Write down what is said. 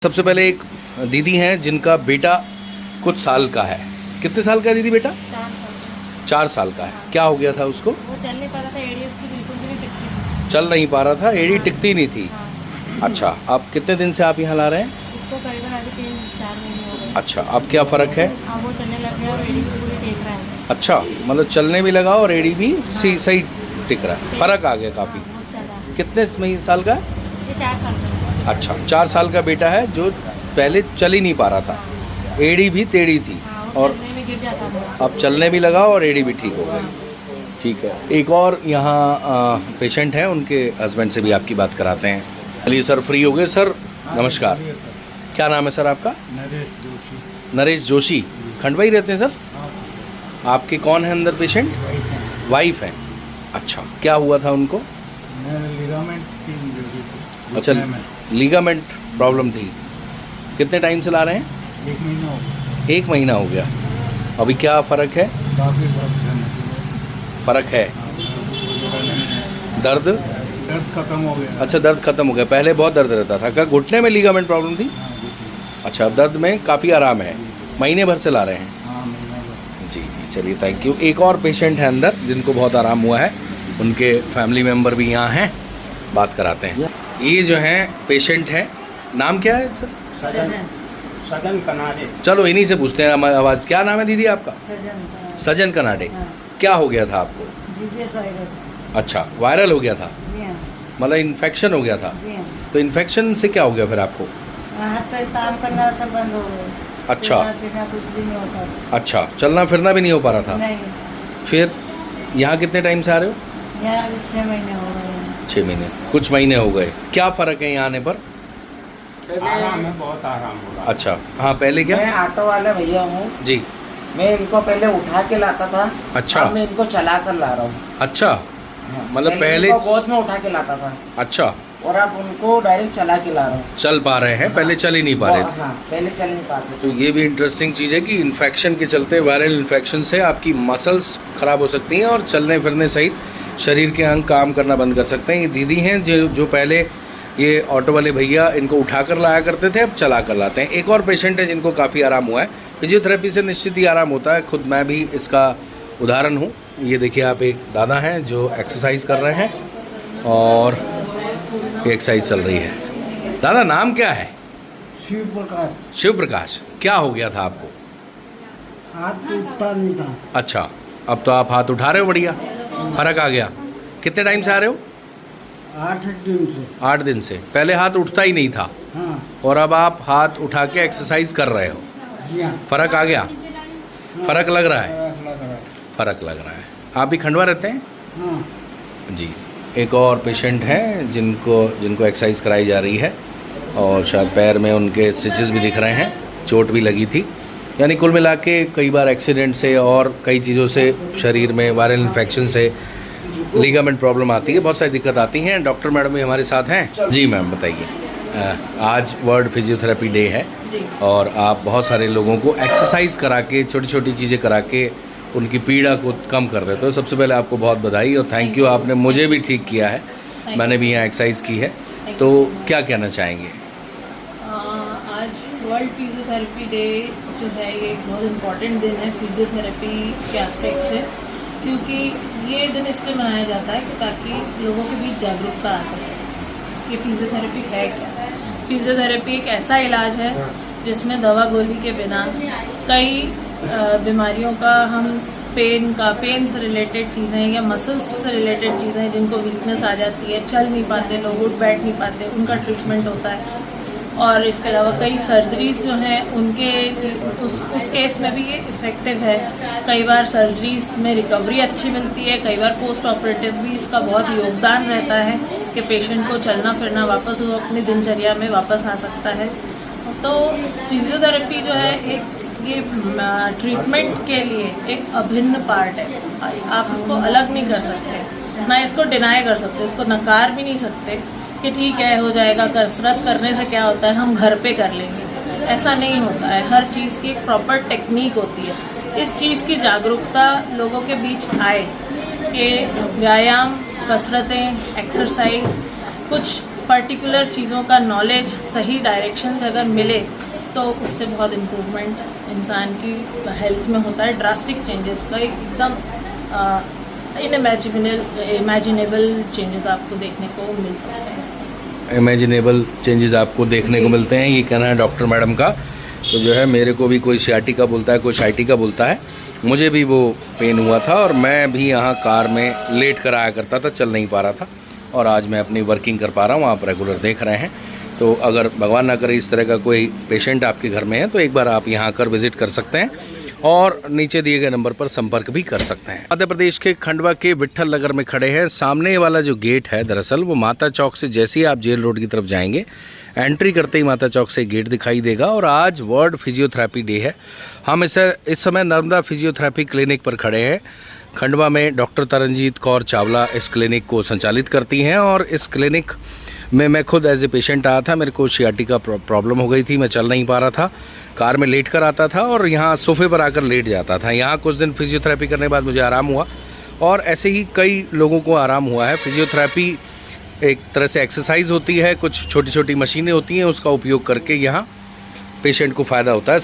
सबसे पहले एक दीदी हैं जिनका बेटा कुछ साल का है। कितने साल का है दीदी बेटा? 4 साल का है। क्या हो गया था उसको? वो चल नहीं पा रहा था, एड़ी उसकी बिल्कुल भी नहीं टिकती थी। चल नहीं पा रहा था, एड़ी टिकती नहीं थी। हाँ। अच्छा, अब कितने दिन से आप यहाँ ला रहे हैं? उसको करीबन अभी 3-4 महीने हो गए। अच्छा, अब क्या फ़र्क है? हाँ, वो चलने लग गया और एड़ी भी पूरी टेक रहा है। अच्छा, मतलब चलने भी लगा और एड़ी भी सही टिक रहा है। फ़र्क आ गया काफ़ी। बहुत ज़्यादा। कितने साल का है? ये 4 साल का है। अच्छा, 4 साल का बेटा है जो पहले चल ही नहीं पा रहा था, एड़ी भी टेढ़ी थी हाँ, और चलने में गिर जाता था। अब चलने भी लगा और एड़ी भी ठीक हो गई। ठीक है, एक और यहाँ पेशेंट है, उनके हस्बैंड से भी आपकी बात कराते हैं। चलिए सर, फ्री हो गए सर? नमस्कार, क्या नाम है सर आपका? नरेश जोशी। नरेश जोशी, खंडवा ही रहते हैं सर? आपके कौन है अंदर पेशेंट? वाइफ है। अच्छा, क्या हुआ था उनको? लिगामेंट की इंजरी थी। अच्छा, घुटने में। लीगामेंट प्रॉब्लम थी। कितने टाइम से ला रहे हैं? 1 महीना हो गया। 1 महीना हो गया। अभी क्या फ़र्क है? काफ़ी फ़र्क है? दर्द? दर्द खत्म हो गया। अच्छा, दर्द खत्म हो गया। पहले बहुत दर्द रहता था। क्या घुटने में लीगामेंट प्रॉब्लम थी? हाँ, घुटने। अच्छा, अब दर्द में काफ़ी आराम है। महीने भर से ला रहे हैं? हाँ, महीना भर। जी जी, चलिए थैंक यू। एक और पेशेंट है अंदर जिनको बहुत आराम हुआ है, उनके फैमिली मेम्बर भी यहाँ हैं, बात कराते हैं। ये जो हैं पेशेंट हैं, नाम क्या है सर? सजन कनाडे। चलो इन्हीं से पूछते हैं आवाज़। क्या नाम है दीदी आपका? सजन कनाडे। हाँ। क्या हो गया था आपको? GPS virus. अच्छा, वायरल हो गया था, जी हाँ। मतलब इन्फेक्शन हो गया था। जी हाँ। तो इन्फेक्शन से क्या हो गया फिर आपको? हाथ पैर काम करना सब बंद हो गए। अच्छा। चलना फिरना कुछ भी नहीं होता। अच्छा, चलना फिरना भी नहीं हो पा रहा था। नहीं, फिर यहाँ कितने टाइम से आ रहे हो? यहाँ अभी 6 महीने हो गए हैं। 6 महीने, कुछ महीने हो गए। क्या फ़र्क है यहाँ आने पर? आराम है, बहुत आराम हो रहा है। अच्छा, हाँ, पहले क्या? मैं ऑटो वाला भैया हूँ। जी। मैं इनको पहले उठा के लाता था। अच्छा। अब मैं इनको चला कर ला रहा हूँ। अच्छा, मतलब पहले इनको गोद में उठा के लाता था अच्छा, और अब उनको डायरेक्ट चला के ला रहा हूँ। चल पा रहे हैं, पहले चल ही नहीं पा रहे थे। हाँ, पहले चल नहीं पाते तो ये भी इंटरेस्टिंग चीज़ है कि इन्फेक्शन के चलते, वायरल इन्फेक्शन से आपकी मसल्स ख़राब हो सकती हैं और चलने फिरने सहित शरीर के अंग काम करना बंद कर सकते हैं। ये दीदी हैं जो पहले ये ऑटो वाले भैया इनको उठा कर लाया करते थे, अब चला कर लाते हैं। एक और पेशेंट है जिनको काफ़ी आराम हुआ है। फिजियोथेरेपी से निश्चित ही आराम होता है, खुद मैं भी इसका उदाहरण हूँ। ये देखिए, आप एक दादा हैं जो एक्सरसाइज कर रहे हैं और ये एक्सरसाइज चल रही है। दादा, नाम क्या है? शिव प्रकाश। शिव प्रकाश। क्या हो गया था आपको? हाथ टूटता नहीं था। अच्छा, अब तो आप हाथ उठा रहे हो, बढ़िया, फर्क आ गया। कितने टाइम से आ रहे हो? 8 दिन से। 8 दिन से। पहले हाथ उठता ही नहीं था हाँ। और अब आप हाथ उठा के एक्सरसाइज कर रहे हो, जी हाँ। फर्क आ गया? फर्क लग रहा है? फर्क लग रहा है। फर्क लग रहा है। आप भी खंडवा रहते हैं? हाँ। जी। एक और पेशेंट हैं जिनको एक्सरसाइज कराई जा रही है और शायद पैर में उनके स्टिचेस भी दिख रहे हैं, चोट भी लगी थी। यानी कुल मिला के कई बार एक्सीडेंट से और कई चीज़ों से, शरीर में वायरल इन्फेक्शन से लीगामेंट प्रॉब्लम आती है, बहुत सारी दिक्कत आती हैं। डॉक्टर मैडम भी हमारे साथ हैं। जी मैम, बताइए। आज वर्ल्ड फिजियोथेरेपी डे है और आप बहुत सारे लोगों को एक्सरसाइज करा के, छोटी छोटी चीज़ें करा के उनकी पीड़ा को कम कर देते हो। सबसे पहले आपको बहुत बधाई और थैंक यू, आपने मुझे भी ठीक किया है। मैंने भी यहाँ एक्सरसाइज की है। तो क्या कहना चाहेंगे? आज वर्ल्ड फिजियोथेरेपी डे जो है, ये एक बहुत इम्पॉर्टेंट दिन है फिजियोथेरेपी के एस्पेक्ट से, क्योंकि ये दिन इसलिए मनाया जाता है कि ताकि लोगों के बीच जागरूकता आ सके कि फिजियोथेरेपी है क्या। फिजियोथेरेपी एक ऐसा इलाज है जिसमें दवा गोली के बिना कई बीमारियों का, हम पेन से रिलेटेड चीज़ें या मसल्स से रिलेटेड चीज़ें हैं जिनको वीकनेस आ जाती है, चल नहीं पाते लोग, उठ बैठ नहीं पाते, उनका ट्रीटमेंट होता है। और इसके अलावा कई सर्जरीज जो हैं उनके उस केस में भी ये इफ़ेक्टिव है। कई बार सर्जरीज में रिकवरी अच्छी मिलती है, कई बार पोस्ट ऑपरेटिव भी इसका बहुत योगदान रहता है कि पेशेंट को चलना फिरना वापस वो अपनी दिनचर्या में वापस आ सकता है। तो फिजियोथेरेपी जो है एक ये ट्रीटमेंट के लिए एक अभिन्न पार्ट है। आप इसको अलग नहीं कर सकते, ना इसको डिनाई कर सकते, इसको नकार भी नहीं सकते कि ठीक है हो जाएगा, कसरत करने से क्या होता है, हम घर पे कर लेंगे। ऐसा नहीं होता है। हर चीज़ की एक प्रॉपर टेक्निक होती है। इस चीज़ की जागरूकता लोगों के बीच आए कि व्यायाम, कसरतें, एक्सरसाइज कुछ पर्टिकुलर चीज़ों का नॉलेज सही डायरेक्शन से अगर मिले तो उससे बहुत इम्प्रूवमेंट इंसान की हेल्थ में होता है। ड्रास्टिक चेंजेस का एकदम इमेजिनेबल चेंजेस आपको देखने को मिल सकते हैं। इमेजिनेबल चेंजेस आपको देखने को मिलते हैं, ये कहना है डॉक्टर मैडम का। तो जो है मेरे को भी कोई सियाटिका बोलता है, कोई साइटिका बोलता है, मुझे भी वो पेन हुआ था और मैं भी यहाँ कार में लेट कर आया करता था, चल नहीं पा रहा था और आज मैं अपनी वर्किंग कर पा रहा हूँ। आप रेगुलर देख रहे हैं। तो अगर भगवान ना करे इस तरह का कोई पेशेंट आपके घर में है तो एक बार आप यहाँ आकर विज़िट कर सकते हैं और नीचे दिए गए नंबर पर संपर्क भी कर सकते हैं। मध्य प्रदेश के खंडवा के विट्ठल नगर में खड़े हैं। सामने वाला जो गेट है दरअसल वो माता चौक से जैसे ही आप जेल रोड की तरफ जाएंगे, एंट्री करते ही माता चौक से गेट दिखाई देगा और आज वर्ल्ड फिजियोथेरेपी डे है। हम इस समय नर्मदा फिजियोथेरेपी क्लिनिक पर खड़े हैं। खंडवा में डॉक्टर तरनजीत कौर चावला इस क्लिनिक को संचालित करती हैं और इस क्लिनिक में मैं खुद एज ए पेशेंट आया था। मेरे को सियाटिका प्रॉब्लम हो गई थी, मैं चल नहीं पा रहा था, कार में लेट कर आता था और यहाँ सोफे पर आकर लेट जाता था। यहाँ कुछ दिन फिजियोथेरेपी करने के बाद मुझे आराम हुआ और ऐसे ही कई लोगों को आराम हुआ है। फिजियोथेरेपी एक तरह से एक्सरसाइज होती है, कुछ छोटी छोटी मशीनें होती हैं, उसका उपयोग करके यहाँ पेशेंट को फ़ायदा होता है।